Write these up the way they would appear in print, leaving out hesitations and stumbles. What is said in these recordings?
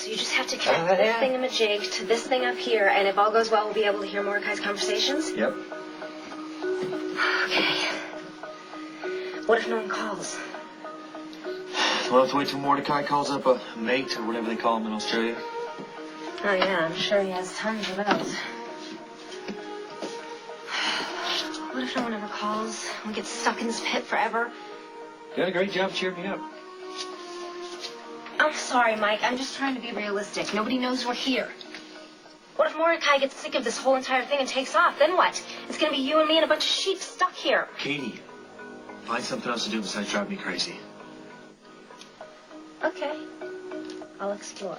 So you just have to connect this thingamajig to this thing up here, and if all goes well, we'll be able to hear Mordecai's conversations? Yep. Okay. What if no one calls? We'll have to wait till Mordecai calls up a mate or whatever they call him in Australia. Oh, yeah, I'm sure he has tons of those. What if no one ever calls? We get stuck in this pit forever? You did a great job cheering me up. I'm sorry, Mike. I'm just trying to be realistic. Nobody knows we're here. What if Mordecai gets sick of this whole entire thing and takes off? Then what? It's going to be you and me and a bunch of sheep stuck here. Katie, find something else to do besides drive me crazy. Okay. I'll explore.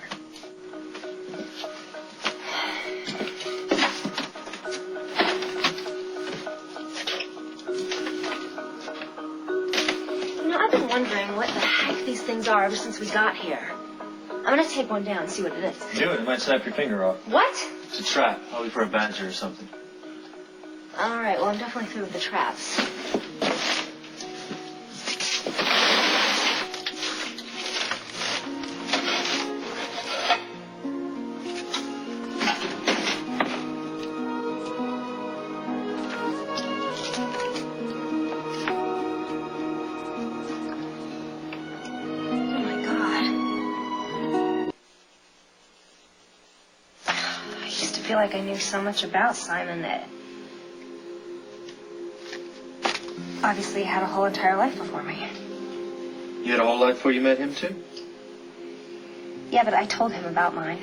I've been wondering what the heck these things are ever since we got here. I'm gonna take one down and see what it is. Do it. It might snap your finger off. What? It's a trap. Probably for a badger or something. All right, well, I'm definitely through with the traps. I feel like I knew so much about Simon that obviously he had a whole entire life before me. You had a whole life before you met him, too? Yeah, but I told him about mine.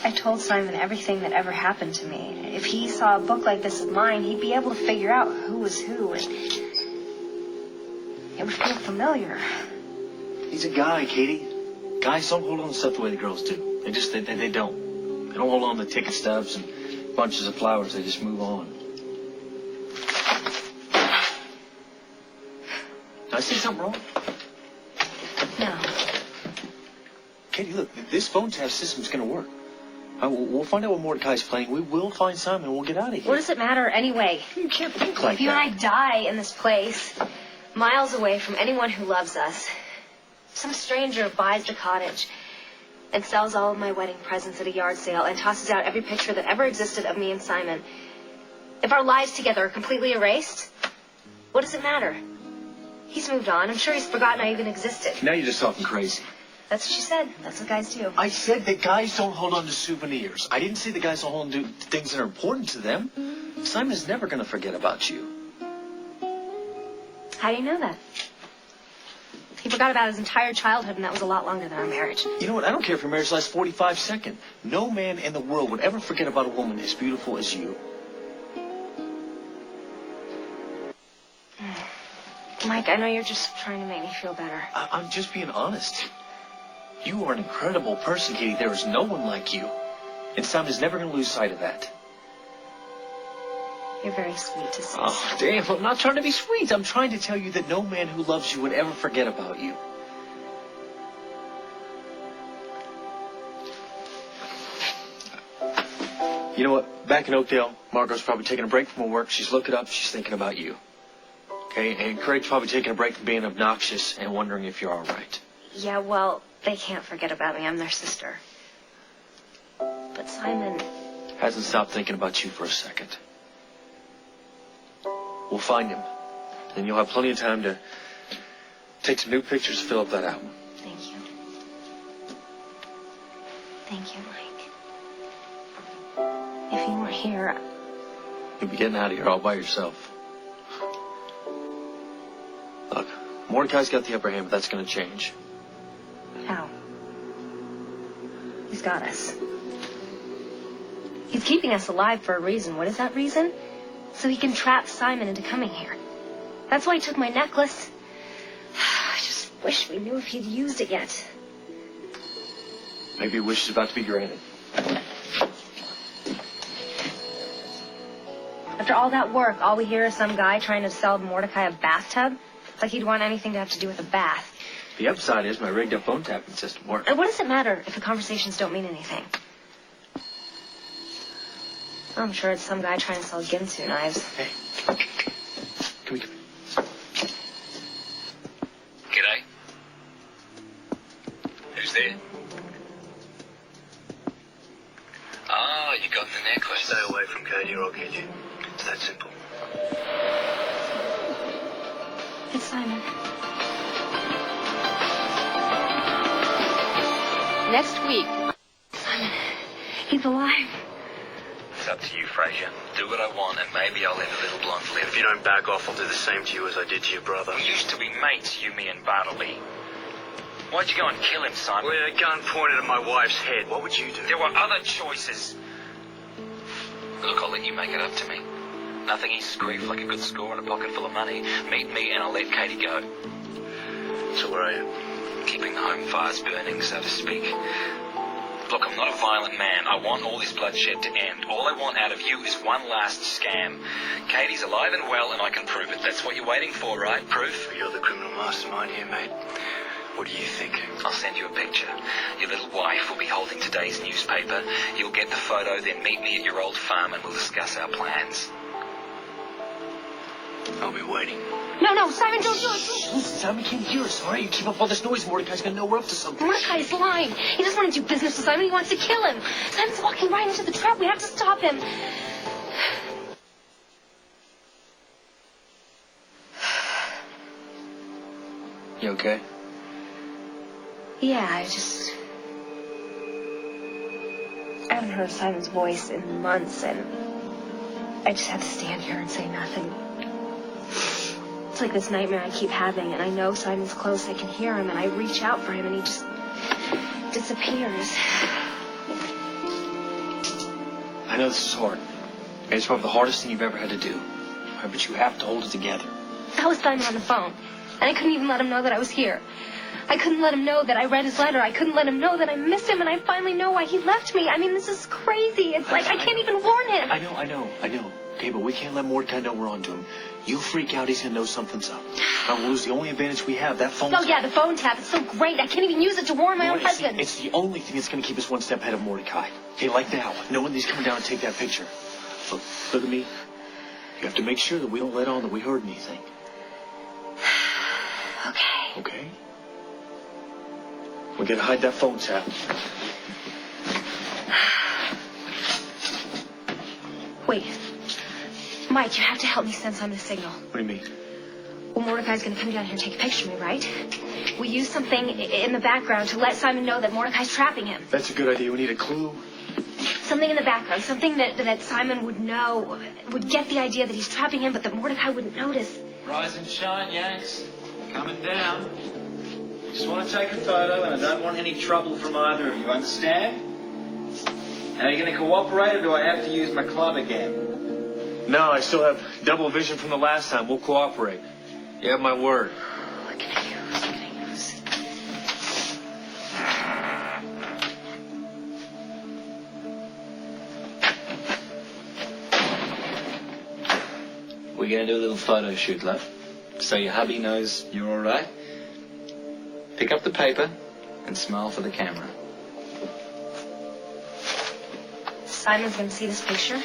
I told Simon everything that ever happened to me. If he saw a book like this of mine, he'd be able to figure out who was who, and it would feel familiar. He's a guy, Katie. Guys don't hold on to stuff the way the girls do. They just, they don't. They don't hold on to ticket stubs and bunches of flowers. They just move on. Did I say something wrong? No. Katie, look, this phone tap system's going to work. We'll find out what Mordecai's playing. We will find Simon and we'll get out of here. What does it matter anyway? You can't think like if you that. and I die in this place, miles away from anyone who loves us, some stranger buys the cottage and sells all of my wedding presents at a yard sale and tosses out every picture that ever existed of me and Simon. If our lives together are completely erased, what does it matter? He's moved on. I'm sure he's forgotten I even existed. Now you're just talking crazy. That's what she said. That's what guys do. I said that guys don't hold on to souvenirs. I didn't say the guys don't hold on to things that are important to them. Simon's never going to forget about you. How do you know that? He forgot about his entire childhood, and that was a lot longer than our marriage. You know what? I don't care if your marriage lasts 45 seconds. No man in the world would ever forget about a woman as beautiful as you. Mike, I know you're just trying to make me feel better. I'm just being honest. You are an incredible person, Katie. There is no one like you. And Simon's never going to lose sight of that. You're very sweet to see. Oh, damn, I'm not trying to be sweet. I'm trying to tell you that no man who loves you would ever forget about you. You know what? Back in Oakdale, Margot's probably taking a break from her work. She's looking up. She's thinking about you. Okay? And Craig's probably taking a break from being obnoxious and wondering if you're all right. Yeah, well, they can't forget about me. I'm their sister. But Simon hasn't stopped thinking about you for a second. We'll find him. Then you'll have plenty of time to take some new pictures to fill up that album. Thank you. Thank you, Mike. If you weren't here, you'll be getting out of here all by yourself. Look, Mordecai's got the upper hand, but that's going to change. How? He's got us. He's keeping us alive for a reason. What is that reason? So he can trap Simon into coming here. That's why he took my necklace. I just wish we knew if he'd used it yet. Maybe your wish is about to be granted. After all that work, all we hear is some guy trying to sell Mordecai a bathtub. Like he'd want anything to have to do with a bath. The upside is my rigged up phone tapping system works. And what does it matter if the conversations don't mean anything? I'm sure it's some guy trying to sell Ginsu knives. Hey, come here. G'day. Who's there? Ah, you got the necklace. Stay away from Katie or I'll get you. It's that simple. It's Simon. Next week. Simon. He's alive. It's up to you, Fraser. Do what I want, and maybe I'll let a little blonde live. If you don't back off, I'll do the same to you as I did to your brother. We used to be mates, you, me, and Bartleby. Why'd you go and kill him, Simon? With a gun pointed at my wife's head, what would you do? There were other choices. Look, I'll let you make it up to me. Nothing eats grief like a good score and a pocket full of money. Meet me and I'll let Katie go. So where are you? Keeping the home fires burning, so to speak. Look, I'm not a violent man. I want all this bloodshed to end. All I want out of you is one last scam. Katie's alive and well, and I can prove it. That's what you're waiting for, right? Proof? You're the criminal mastermind here, mate. What do you think? I'll send you a picture. Your little wife will be holding today's newspaper. You'll get the photo, then meet me at your old farm and we'll discuss our plans. I'll be waiting. No, Simon, don't do it. Listen, Simon can't hear us, all right? You keep up all this noise, Mordecai's gonna know we're up to something. Mordecai is lying. He doesn't want to do business with Simon. He wants to kill him. Simon's walking right into the trap. We have to stop him. You okay? Yeah, I haven't heard Simon's voice in months, and I just had to stand here and say nothing. It's like this nightmare I keep having, and I know Simon's close. I can hear him, and I reach out for him, and he just disappears. I know this is hard. And it's probably the hardest thing you've ever had to do. But you have to hold it together. I was Simon on the phone, and I couldn't even let him know that I was here. I couldn't let him know that I read his letter. I couldn't let him know that I missed him, and I finally know why he left me. I mean, this is crazy. It's like I can't even warn him. I know. Okay, but we can't let Mordecai know we're onto him. You freak out, he's gonna know something's up. Now we'll lose the only advantage we have, that phone Oh, tap. yeah, the phone tap. It's so great. I can't even use it to warn my own husband. It's the only thing that's gonna keep us one step ahead of Mordecai. Okay, like now, knowing that he's coming down to take that picture. Look at me. You have to make sure that we don't let on that we heard anything. Okay. Okay? We gotta hide that phone tap. Wait. Mike, you have to help me send Simon a signal. What do you mean? Well, Mordecai's going to come down here and take a picture of me, right? We use something in the background to let Simon know that Mordecai's trapping him. That's a good idea. We need a clue. Something in the background, something that Simon would know, would get the idea that he's trapping him, but that Mordecai wouldn't notice. Rise and shine, Yanks. Coming down. Just want to take a photo, and I don't want any trouble from either of you, understand? Are you going to cooperate, or do I have to use my club again? No, I still have double vision from the last time. We'll cooperate. You have my word. What can I use? We're going to do a little photo shoot, love. So your hubby knows you're all right. Pick up the paper and smile for the camera. Simon's going to see this picture?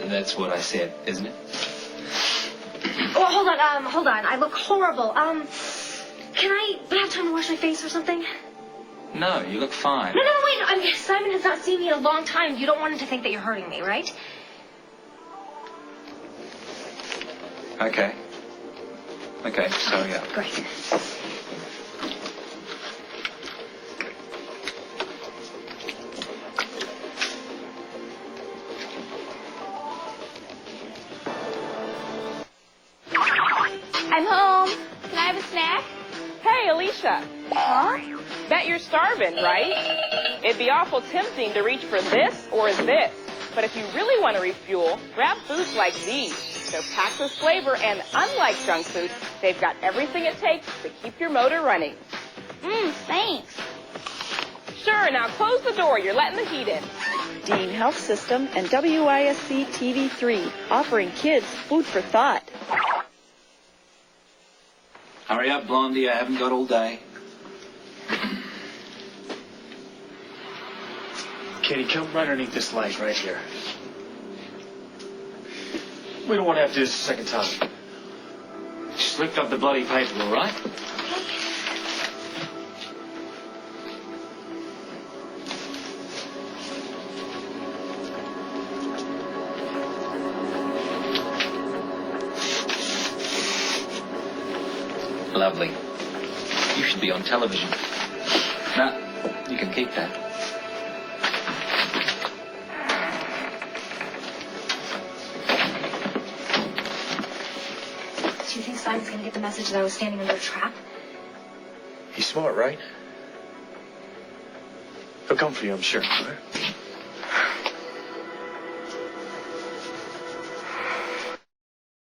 That's what I said, isn't it? Oh, hold on. I look horrible. Can I have time to wash my face or something? No, you look fine. No, wait. Simon has not seen me in a long time. You don't want him to think that you're hurting me, right? Okay, so yeah. Great. I'm home. Can I have a snack? Hey, Alicia. Huh? Bet you're starving, right? It'd be awful tempting to reach for this or this. But if you really want to refuel, grab foods like these. They're packed with flavor, and unlike junk food, they've got everything it takes to keep your motor running. Thanks. Sure, now close the door. You're letting the heat in. Dean Health System and WISC TV3, offering kids food for thought. Hurry up, Blondie. I haven't got all day. Katie, come right underneath this light right here. We don't want to have to do this a second time. Just lift up the bloody paper, all right? Lovely. You should be on television. Nah, you can keep that. Do you think Simon's gonna get the message that I was standing under a trap? He's smart, right? He'll come for you, I'm sure. All right?